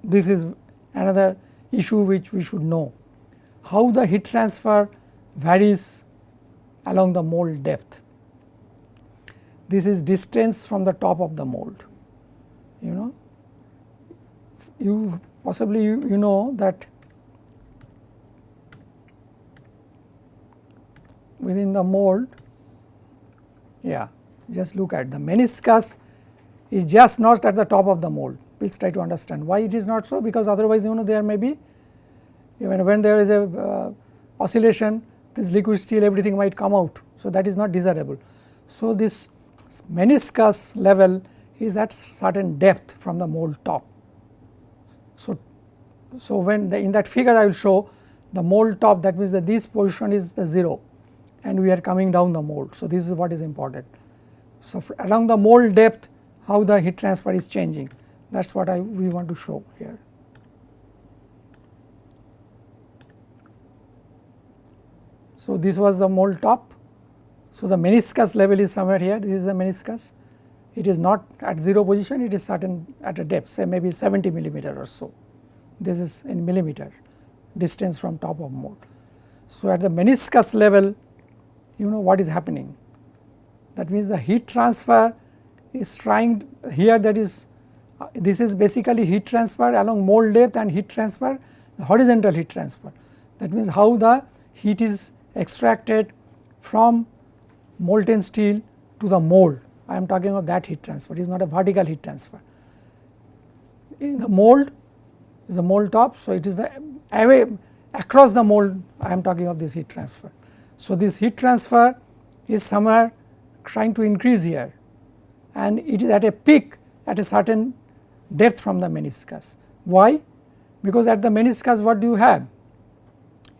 this is another issue which we should know, how the heat transfer varies along the mold depth. This is distance from the top of the mold. You possibly you know that within the mold, just look at the meniscus is just not at the top of the mold. Please try to understand why it is not so, because otherwise there may be, even when there is a oscillation, this liquid steel everything might come out, so that is not desirable. So this meniscus level is at certain depth from the mold top. So when in that figure I will show the mold top, that means that this position is the 0 and we are coming down the mold. So this is what is important. So along the mold depth, how the heat transfer is changing, that is what we want to show here. So this was the mold top. So the meniscus level is somewhere here, this is the meniscus. It is not at 0 position, it is certain at a depth, say maybe 70 millimeter or so. This is in millimeter distance from top of mold. So at the meniscus level, what is happening. That means the heat transfer is trying here, that is this is basically heat transfer along mold depth and heat transfer, the horizontal heat transfer. That means how the heat is extracted from molten steel to the mold. I am talking of that heat transfer, it is not a vertical heat transfer. In the mold is the mold top, so it is the away across the mold I am talking of this heat transfer. So this heat transfer is somewhere trying to increase here, and it is at a peak at a certain depth from the meniscus. Why? Because at the meniscus what do you have?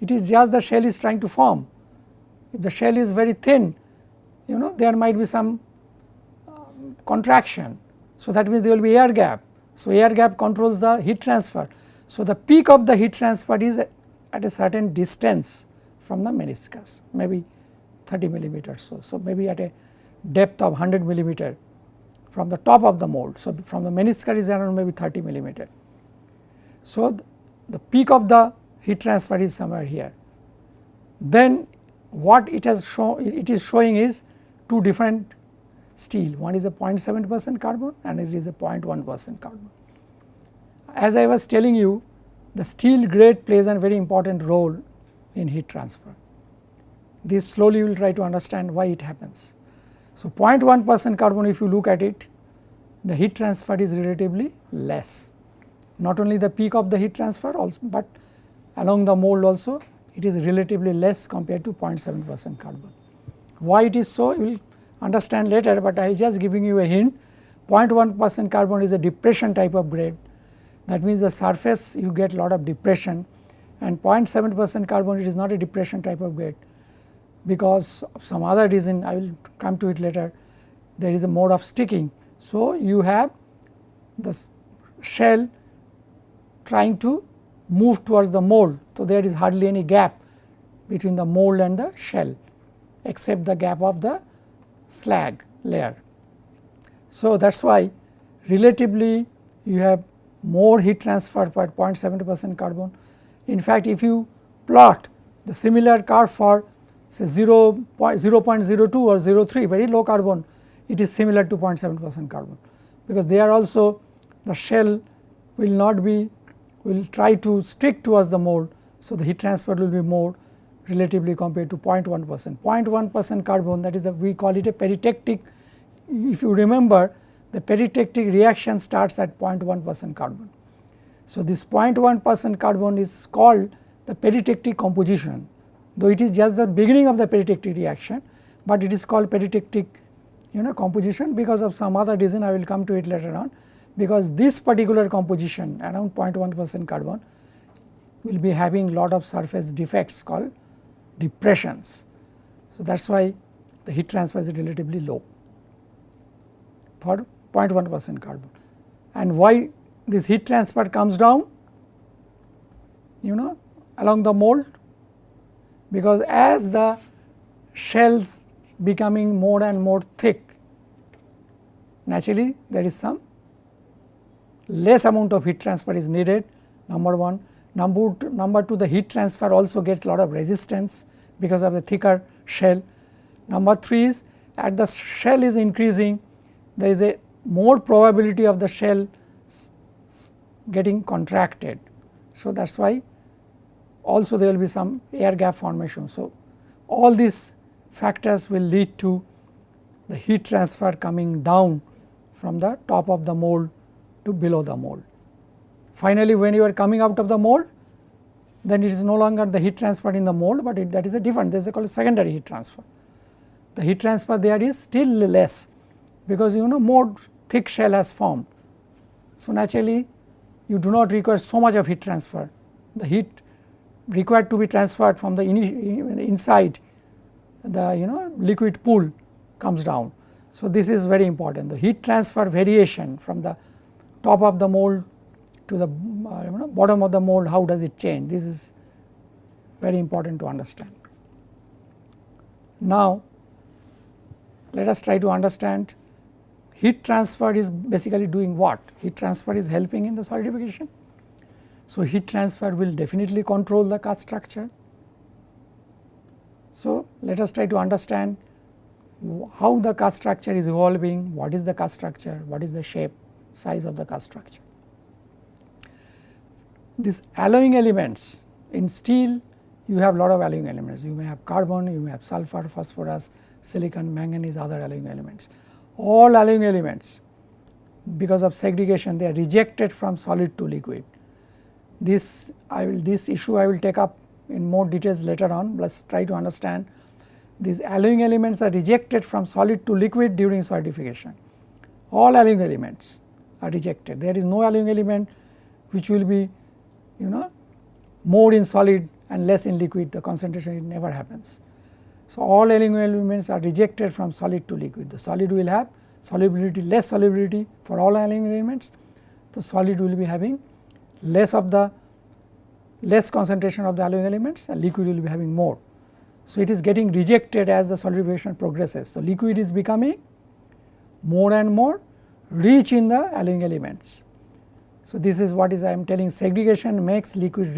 It is just the shell is trying to form. If the shell is very thin, there might be some contraction, so that means there will be air gap. So air gap controls the heat transfer. So the peak of the heat transfer is at a certain distance from the meniscus, maybe 30 millimeters. So maybe at a depth of 100 millimeter from the top of the mold. So from the meniscus is around maybe 30 millimeter. So the peak of the heat transfer is somewhere here. Then what it has shown, it is showing is two different steel, one is a 0.7% carbon and it is a 0.1% carbon. As I was telling you, the steel grade plays a very important role in heat transfer. This slowly you will try to understand why it happens. So 0.1% carbon, if you look at it, the heat transfer is relatively less. Not only the peak of the heat transfer also, but along the mold also it is relatively less compared to 0.7% carbon. Why it is so, you will understand later, but I am just giving you a hint. 0.1% carbon is a depression type of grade. That means the surface you get lot of depression, and 0.7% carbon, it is not a depression type of grade, because of some other reason, I will come to it later, there is a mode of sticking. So you have the shell trying to move towards the mold, so there is hardly any gap between the mold and the shell except the gap of the slag layer. So that is why relatively you have more heat transfer per 0.7% carbon. In fact, if you plot the similar curve for say 0.02 or 0.03, very low carbon, it is similar to 0.7% carbon, because there also the shell will not be, will try to stick towards the mold. So the heat transfer will be more relatively compared to 0.1%. 0.1% carbon, that is we call it a peritectic. If you remember, the peritectic reaction starts at 0.1% carbon. So this 0.1% carbon is called the peritectic composition, though it is just the beginning of the peritectic reaction, but it is called peritectic composition because of some other reason. I will come to it later on, because this particular composition around 0.1% carbon will be having lot of surface defects called depressions. So that is why the heat transfer is relatively low for 0.1% carbon. And why this heat transfer comes down along the mold? Because as the shells becoming more and more thick, naturally there is some less amount of heat transfer is needed, number 1. Number 2, the heat transfer also gets a lot of resistance because of the thicker shell. Number 3 is, as the shell is increasing, there is a more probability of the shell getting contracted. So, that is why also there will be some air gap formation. So, all these factors will lead to the heat transfer coming down from the top of the mold to below the mold. Finally, when you are coming out of the mold, then it is no longer the heat transfer in the mold, but that is a different, this is called secondary heat transfer. The heat transfer there is still less, because more thick shell has formed. So, naturally you do not require so much of heat transfer. The heat required to be transferred from the inside, the liquid pool comes down. So, this is very important. The heat transfer variation from the top of the mold to the bottom of the mold, how does it change? This is very important to understand. Now, let us try to understand heat transfer is basically doing what? Heat transfer is helping in the solidification. So, heat transfer will definitely control the cast structure. So, let us try to understand how the cast structure is evolving, what is the cast structure, what is the shape, size of the cast structure. These alloying elements, in steel you have lot of alloying elements, you may have carbon, you may have sulfur, phosphorus, silicon, manganese, other alloying elements. All alloying elements, because of segregation, they are rejected from solid to liquid. This issue I will take up in more details later on. Let us try to understand these alloying elements are rejected from solid to liquid during solidification. All alloying elements are rejected. There is no alloying element which will be more in solid and less in liquid, the concentration, it never happens. So, all alloying elements are rejected from solid to liquid. The solid will have solubility, less solubility for all alloying elements. The solid will be having less concentration of the alloying elements, and liquid will be having more. So, it is getting rejected as the solidification progresses. So, liquid is becoming more and more rich in the alloying elements. So, this is what I am telling, segregation makes liquid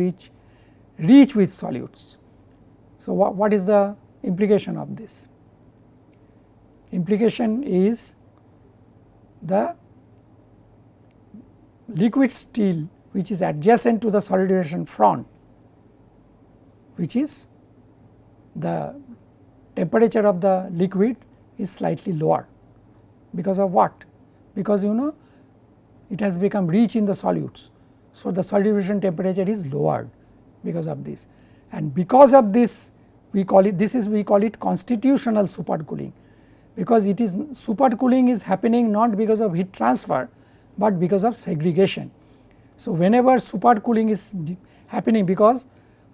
rich with solutes. So, what is the implication of this? Implication is the liquid steel which is adjacent to the solidification front, which is the temperature of the liquid is slightly lower. Because of what? Because it has become rich in the solutes. So, the solidification temperature is lowered because of this, and because of this we call it constitutional supercooling, because it is supercooling is happening not because of heat transfer, but because of segregation. So, whenever supercooling is happening because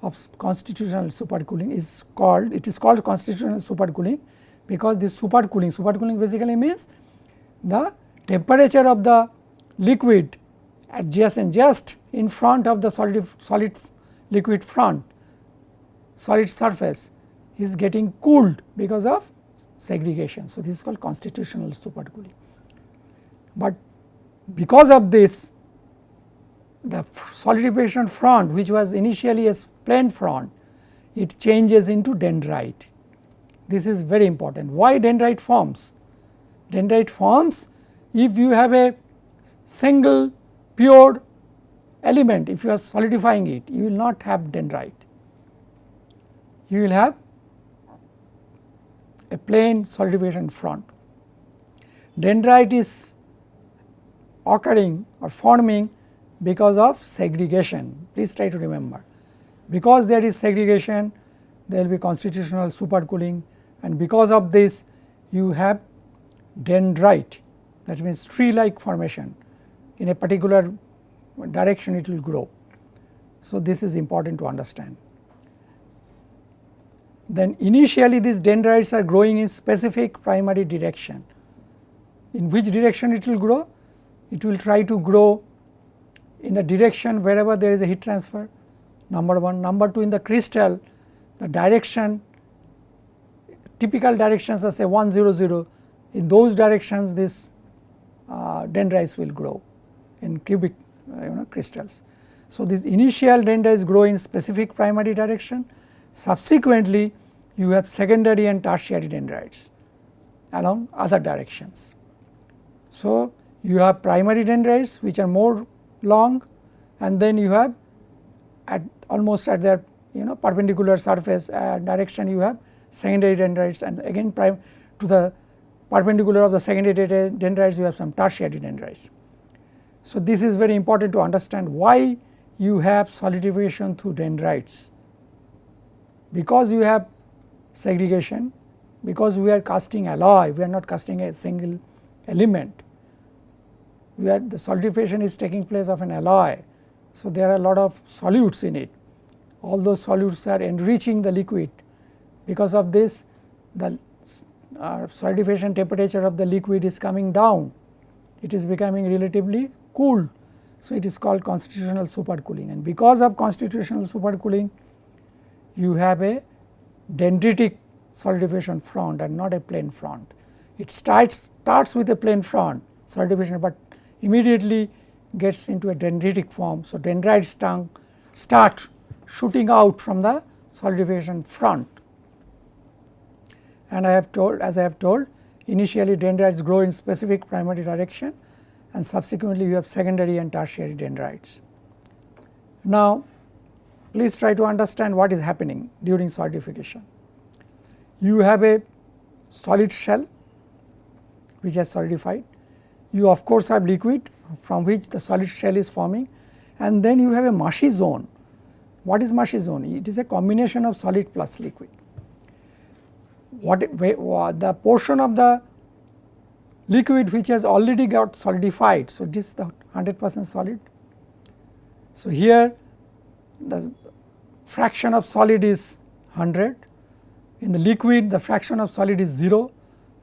of constitutional supercooling it is called constitutional supercooling, because this supercooling basically means the temperature of the liquid adjacent just in front of the solid liquid front, solid surface is getting cooled because of segregation. So, this is called constitutional supercooling. But because of this, the solidification front, which was initially a plain front, it changes into dendrite. This is very important. Why dendrite forms? Dendrite forms if you have a single pure element, if you are solidifying it, you will not have dendrite. You will have a plain solidification front. Dendrite is occurring or forming because of segregation. Please try to remember, because there is segregation, there will be constitutional supercooling, and because of this you have dendrite, that means tree like formation, in a particular direction it will grow. So, this is important to understand. Then initially these dendrites are growing in specific primary direction. In which direction it will grow? It will try to grow in the direction wherever there is a heat transfer, number 1. Number 2, in the crystal, the direction, typical directions are say 1, 0, 0, in those directions this dendrites will grow. in cubic crystals. So, these initial dendrites grow in specific primary direction, subsequently you have secondary and tertiary dendrites along other directions. So, you have primary dendrites which are more long, and then you have at almost at their perpendicular surface direction you have secondary dendrites, and again to the perpendicular of the secondary dendrites you have some tertiary dendrites. So, this is very important to understand why you have solidification through dendrites, because you have segregation, because we are casting alloy, we are not casting a single element, the solidification is taking place of an alloy. So, there are a lot of solutes in it, all those solutes are enriching the liquid. Because of this, the solidification temperature of the liquid is coming down, it is becoming relatively cool. So, it is called constitutional supercooling, and because of constitutional supercooling you have a dendritic solidification front and not a plane front. It starts with a plane front solidification, but immediately gets into a dendritic form. So, dendrites start shooting out from the solidification front, and as I have told, initially dendrites grow in specific primary direction, and subsequently you have secondary and tertiary dendrites. Now, please try to understand what is happening during solidification. You have a solid shell which has solidified, you of course have liquid from which the solid shell is forming, and then you have a mushy zone. What is mushy zone? It is a combination of solid plus liquid. The portion of the liquid which has already got solidified, so this is the 100% solid. So, here the fraction of solid is 100, in the liquid the fraction of solid is 0,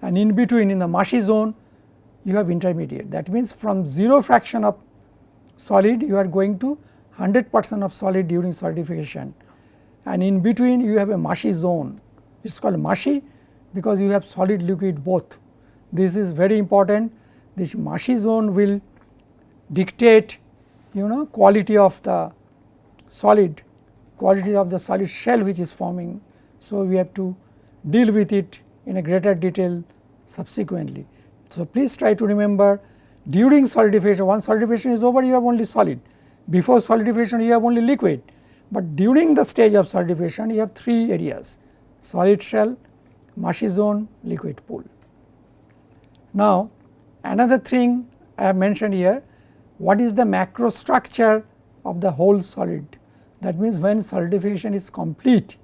and in between in the mushy zone you have intermediate. That means, from 0 fraction of solid you are going to 100% of solid during solidification, and in between you have a mushy zone. It is called mushy because you have solid liquid both. This is very important. This mushy zone will dictate quality of the solid shell which is forming. So, we have to deal with it in a greater detail subsequently. So, please try to remember, during solidification, once solidification is over you have only solid, before solidification you have only liquid, but during the stage of solidification you have 3 areas: solid shell, mushy zone, liquid pool. Now, another thing I have mentioned here, what is the macrostructure of the whole solid? That means, when solidification is complete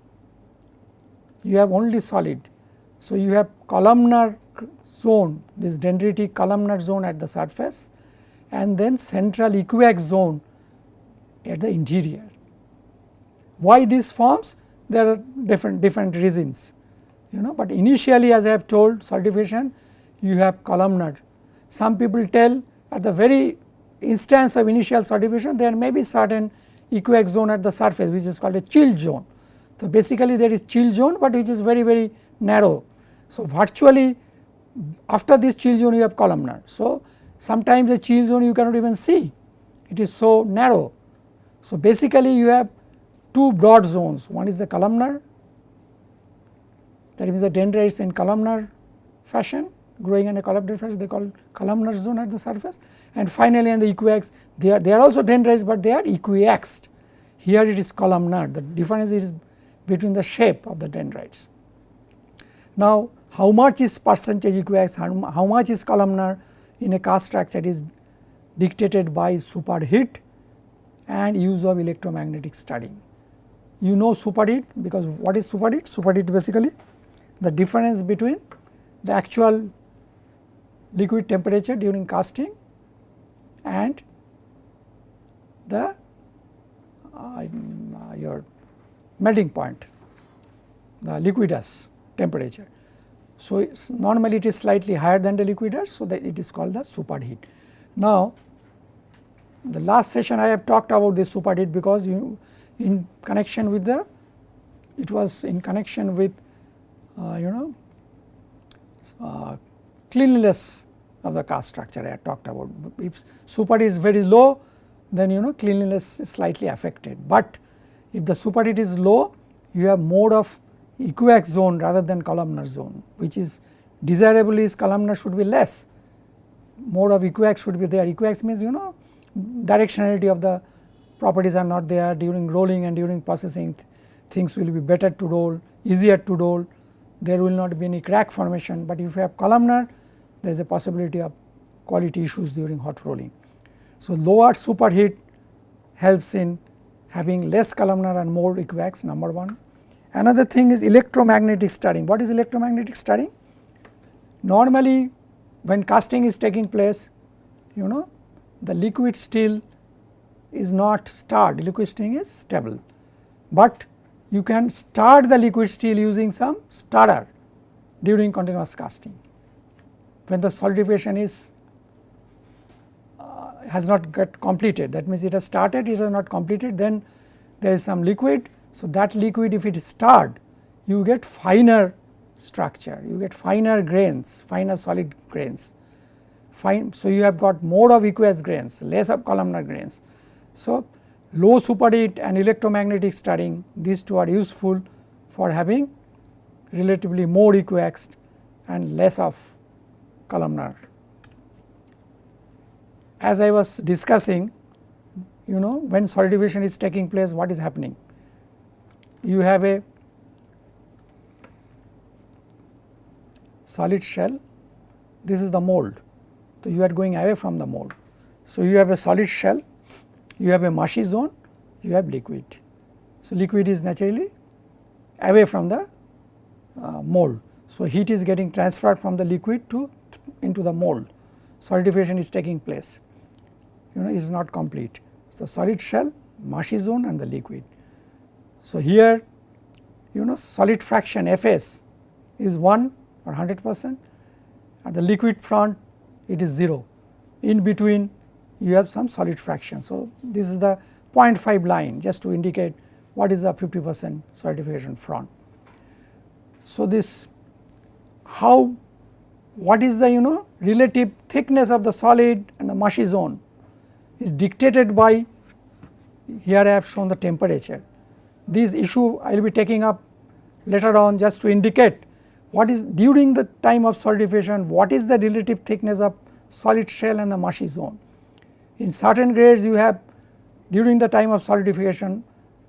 you have only solid. So, you have columnar zone, this dendritic columnar zone at the surface, and then central equiax zone at the interior. Why this forms? There are different reasons, but initially, as I have told, solidification you have columnar. Some people tell at the very instance of initial solidification there may be certain equiax zone at the surface which is called a chill zone. So, basically there is chill zone, but which is very narrow. So, virtually after this chill zone you have columnar. So, sometimes the chill zone you cannot even see, it is so narrow. So, basically you have 2 broad zones, one is the columnar, that means the dendrites in columnar fashion, growing in a columnar fashion, they call columnar zone at the surface, and finally in the equiax they are also dendrites, but they are equiaxed. Here it is columnar, the difference is between the shape of the dendrites. Now, how much is percentage equiax, how much is columnar in a cast structure is dictated by superheat and use of electromagnetic stirring. You know superheat, because what is superheat? Superheat basically the difference between the actual liquid temperature during casting and the your melting point, the liquidus temperature. So, normally it is slightly higher than the liquidus, so that it is called the superheat. Now, the last session I have talked about this superheat because in connection with cleanliness of the cast structure I had talked about. If super heat is very low, then cleanliness is slightly affected, but if the super heat is low, you have mode of equiax zone rather than columnar zone, which is desirable is columnar should be less, mode of equiax should be there. Equiax means directionality of the properties are not there during rolling and during processing, things will be better to roll, easier to roll, there will not be any crack formation, but if you have columnar, there is a possibility of quality issues during hot rolling. So, lower superheat helps in having less columnar and more equiax, number one. Another thing is electromagnetic stirring. What is electromagnetic stirring? Normally when casting is taking place, the liquid steel is not stirred, liquid steel is stable, but you can start the liquid steel using some stirrer during continuous casting. When the solidification is has not got completed, that means it has started, it has not completed, then there is some liquid. So, that liquid if it is stirred, you get finer structure, you get finer grains, finer solid grains, fine. So, you have got more of aqueous grains, less of columnar grains. So, low superheat and electromagnetic stirring, these two are useful for having relatively more equiaxed and less of columnar. As I was discussing, when solidification is taking place, what is happening? You have a solid shell, this is the mold. So, you are going away from the mold. So, you have a solid shell, you have a mushy zone, you have liquid. So, liquid is naturally away from the mold. So, heat is getting transferred from the liquid into the mold, solidification is taking place, is not complete. So, solid shell, mushy zone and the liquid. So, here solid fraction Fs is 1 or 100%, at the liquid front it is 0, in between you have some solid fraction. So, this is the 0.5 line just to indicate what is the 50% solidification front. So, this what is the relative thickness of the solid and the mushy zone is dictated by, here I have shown the temperature. This issue I will be taking up later on just to indicate what is during the time of solidification, what is the relative thickness of solid shell and the mushy zone. In certain grades you have during the time of solidification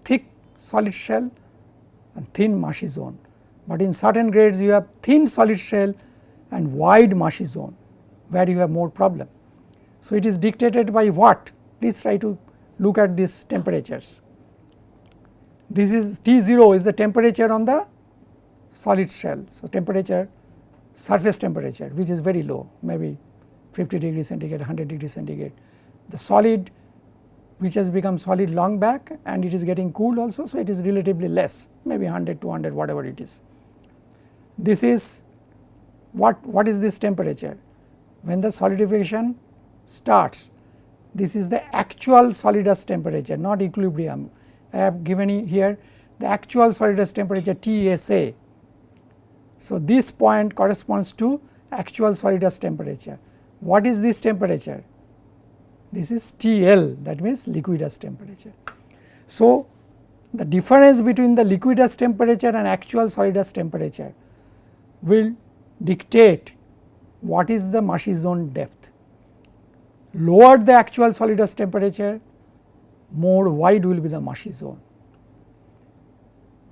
thick solid shell and thin mushy zone, but in certain grades you have thin solid shell and wide mushy zone where you have more problem. So, it is dictated by what? Please try to look at these temperatures. This is T0 is the temperature on the solid shell. So, temperature, surface temperature which is very low, maybe 50 degree centigrade, 100 degree centigrade. The solid which has become solid long back and it is getting cooled also, so it is relatively less, maybe 100, 200, whatever it is. This is what is this temperature? When the solidification starts, this is the actual solidus temperature, not equilibrium. I have given you here the actual solidus temperature TSA. So, this point corresponds to actual solidus temperature. What is this temperature? This is TL, that means liquidus temperature. So, the difference between the liquidus temperature and actual solidus temperature will dictate what is the mushy zone depth. Lower the actual solidus temperature, more wide will be the mushy zone.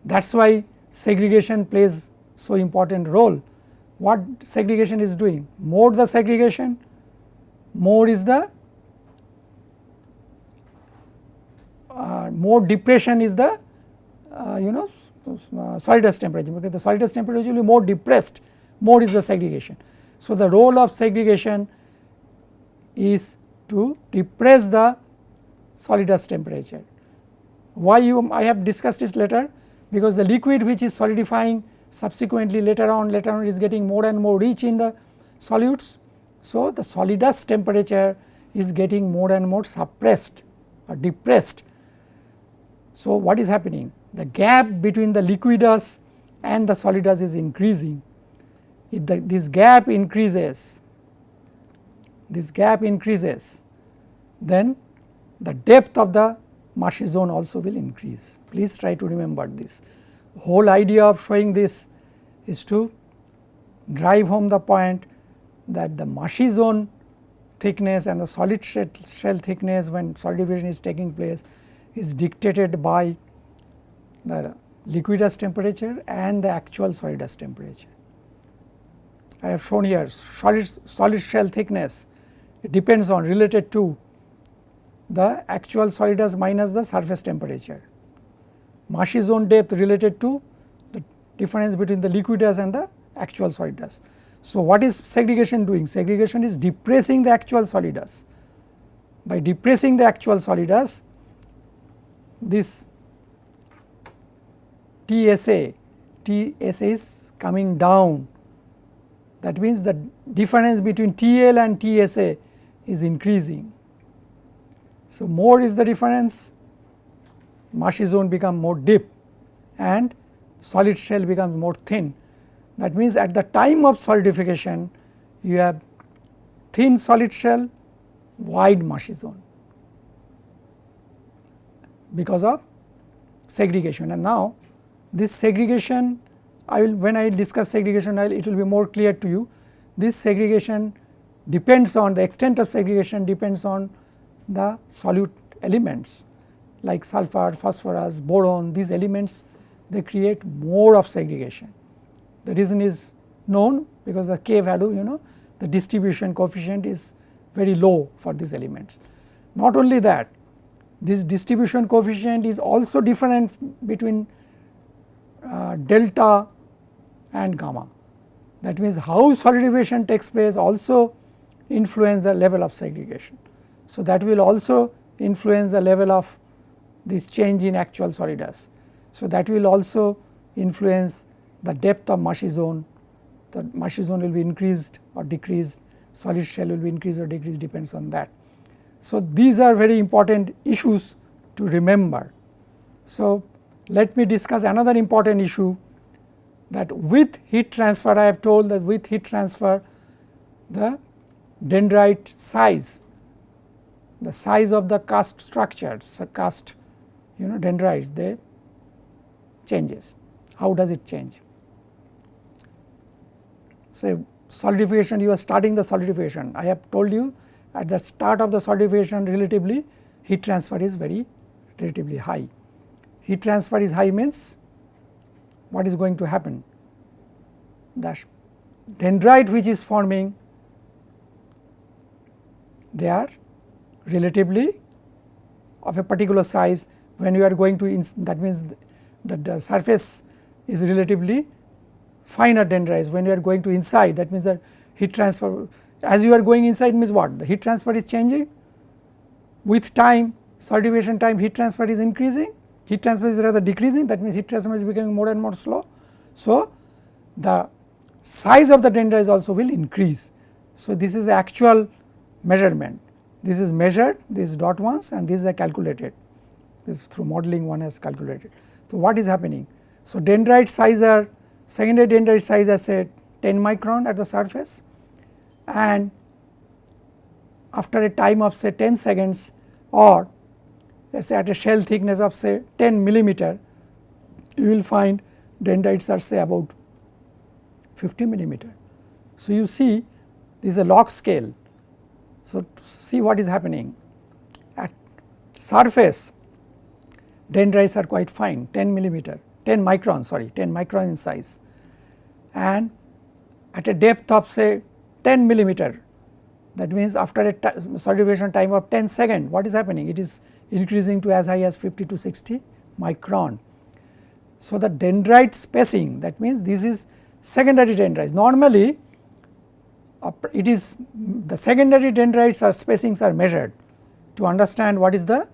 That is why segregation plays so important role. What segregation is doing? More the segregation, more is the more depression is the solidus temperature, because the solidus temperature will be more depressed, more is the segregation. So, the role of segregation is to depress the solidus temperature. Why I have discussed this later, because the liquid which is solidifying subsequently later on is getting more and more rich in the solutes. So, the solidus temperature is getting more and more suppressed or depressed. So, what is happening? The gap between the liquidus and the solidus is increasing. If this gap increases, this gap increases, then the depth of the marshy zone also will increase. Please try to remember this. The whole idea of showing this is to drive home the point that the marshy zone thickness and the solid shell thickness when solidification is taking place is dictated by the liquidus temperature and the actual solidus temperature. I have shown here solid shell thickness, it depends on, related to the actual solidus minus the surface temperature. Marshy zone depth related to the difference between the liquidus and the actual solidus. So, what is segregation doing? Segregation is depressing the actual solidus. By depressing the actual solidus, this TSA is coming down. That means the difference between TL and TSA is increasing. So, more is the difference, marshy zone become more deep and solid shell becomes more thin. That means at the time of solidification you have thin solid shell, wide marshy zone because of segregation. And now this segregation, when I discuss segregation it will be more clear to you. This segregation depends on, the extent of segregation depends on the solute elements like sulfur, phosphorus, boron. These elements, they create more of segregation. The reason is known because the K value, the distribution coefficient is very low for these elements. Not only that, this distribution coefficient is also different between delta and gamma. That means how solidification takes place also influence the level of segregation. So, that will also influence the level of this change in actual solidus. So, that will also influence the depth of marshy zone. The marshy zone will be increased or decreased, solid shell will be increased or decreased, depends on that. So, these are very important issues to remember. So, let me discuss another important issue, that with heat transfer, I have told that with heat transfer the dendrite size, the size of the cast structures, so cast dendrites, they changes. How does it change? Say solidification, you are starting the solidification. I have told you at the start of the solidification relatively heat transfer is relatively high. Heat transfer is high means what is going to happen? The dendrite which is forming, they are relatively of a particular size. When you are going to, that means that the surface is relatively finer dendrites. When you are going to inside, that means that heat transfer, as you are going inside means what? The heat transfer is changing with time, solidification time, heat transfer is increasing, heat transfer is rather decreasing, that means heat transfer is becoming more and more slow. So, the size of the dendrites also will increase. So, this is the actual measurement. This is measured, this is dot ones, and this is calculated. This through modeling one has calculated. So, what is happening? So, dendrite size are, secondary dendrite size are say 10 micron at the surface, and after a time of say 10 seconds or let us say at a shell thickness of say 10 millimeter, you will find dendrites are say about 50 millimeter. So, you see this is a log scale. So, see what is happening at surface, dendrites are quite fine, 10 millimeter, 10 micron, sorry, 10 micron in size, and at a depth of say 10 millimeter, that means after a solidification time of 10 seconds, what is happening? It is increasing to as high as 50 to 60 micron. So, the dendrite spacing, that means this is secondary dendrites. Normally, it is the secondary dendrites or spacings are measured to understand what is the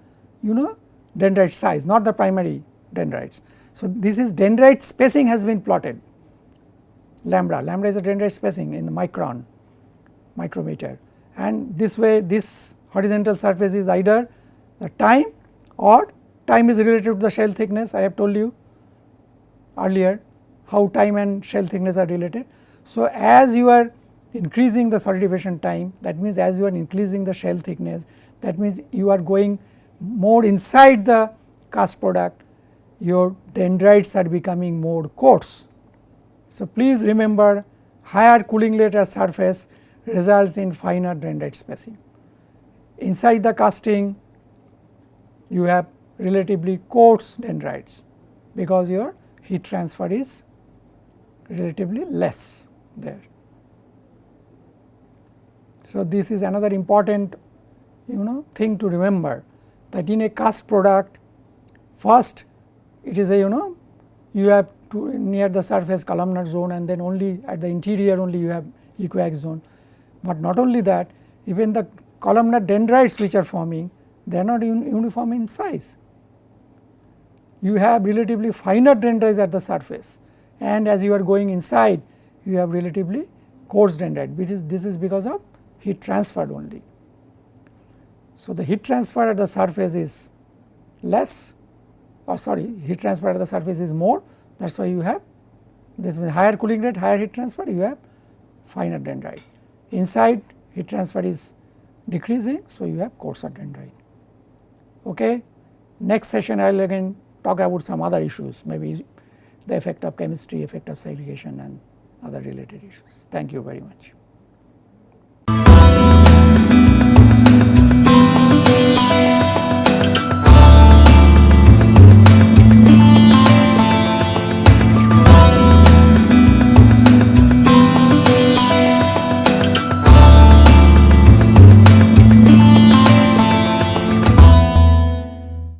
dendrite size, not the primary dendrites. So, this is dendrite spacing has been plotted, lambda is a dendrite spacing in the micrometer, and this way this horizontal surface is either the time or time is related to the shell thickness. I have told you earlier how time and shell thickness are related. So, as you are increasing the solidification time, that means as you are increasing the shell thickness, that means you are going more inside the cast product, your dendrites are becoming more coarse. So, please remember, higher cooling rate at surface results in finer dendrite spacing. Inside the casting you have relatively coarse dendrites because your heat transfer is relatively less there. So, this is another important thing to remember, that in a cast product, first it is a you have to near the surface columnar zone, and then only at the interior only you have equiax zone. But not only that, even the columnar dendrites which are forming, they are not uniform in size. You have relatively finer dendrites at the surface, and as you are going inside you have relatively coarse dendrite, which is this is because of heat transferred only. So, the heat transfer at the surface is less, or sorry, heat transfer at the surface is more, that is why you have this means higher cooling rate, higher heat transfer, you have finer dendrite. Inside heat transfer is decreasing, so you have coarser dendrite. Okay. Next session I will again talk about some other issues, maybe the effect of chemistry, effect of segregation and other related issues. Thank you very much.